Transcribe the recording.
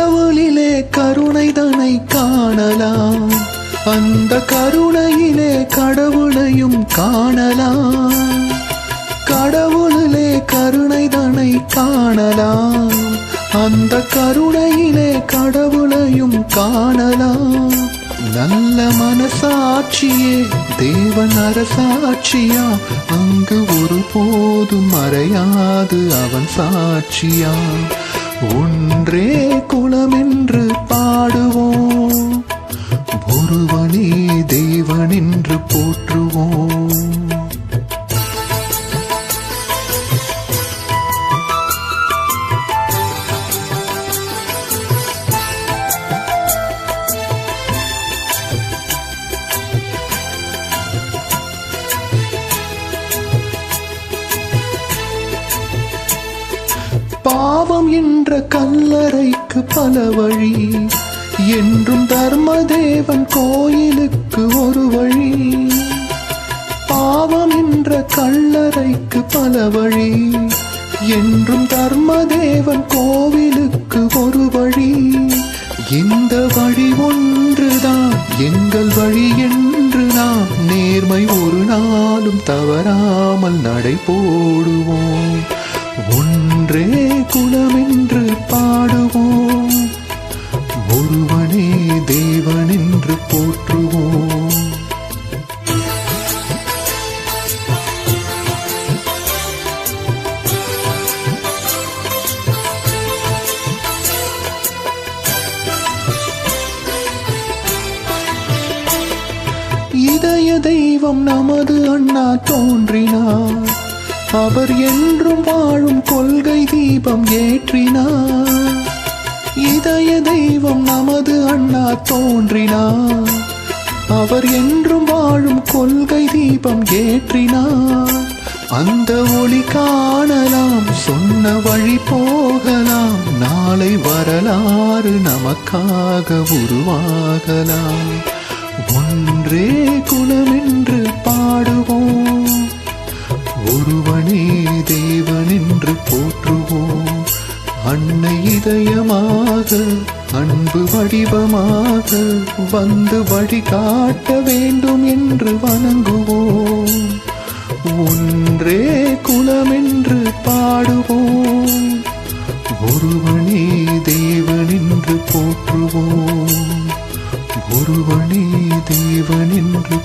கடவுளிலே கருணைதனை காணலாம், அந்த கருணையிலே கடவுளையும் காணலாம். கடவுளிலே கருணைதனை காணலாம், அந்த கருணையிலே கடவுளையும் காணலாம். நல்ல மனசாட்சியே தேவன் அரசாட்சியா, அங்கு ஒருபோதும் மறையாது அவன் சாட்சியா. ஒன்றே குலமென்று பாடுவோம், ஒருவனே தேவன் என்று போற்றுவோம். பாவம் என்ற கல்லறைக்கு பல வழி, என்றும் தர்மதேவன் கோயிலுக்கு ஒரு வழி. பாவம் என்ற கல்லறைக்கு பல வழி, என்றும் தர்மதேவன் கோவிலுக்கு ஒரு வழி. இந்த வழி ஒன்றுதான் எங்கள் வழி என்று நாம் நேர்மை ஒரு நாளும் தவறாமல் நடை போடுவோம். ஒன்றே குலமென்று பாடுவோம், ஒருவனே தேவன் என்று போற்றுவோம். இதய தெய்வம் நமது அண்ணா தோன்றினார், அவர் என்றும் வாழும் கொள்கை தீபம் ஏற்றினார். இதய தெய்வம் நமது அண்ணா தோன்றினார், அவர் என்றும் வாழும் கொள்கை தீபம் ஏற்றினார். அந்த ஒளி காணலாம், சொன்ன வழி போகலாம், நாளை வரலாறு நமக்காக உருவாகலாம். ஒன்றே குலமென்று பாடுவோம், ஒருவனே தேவன் என்று போற்றுவோம். அன்னை இதயமாக அன்பு வடிவமாக வந்து வழிகாட்ட வேண்டும் என்று வணங்குவோம். ஒன்றே குலமென்று பாடுவோம், ஒருவனே தேவன் என்று போற்றுவோம். ஒருவனே தேவன் என்று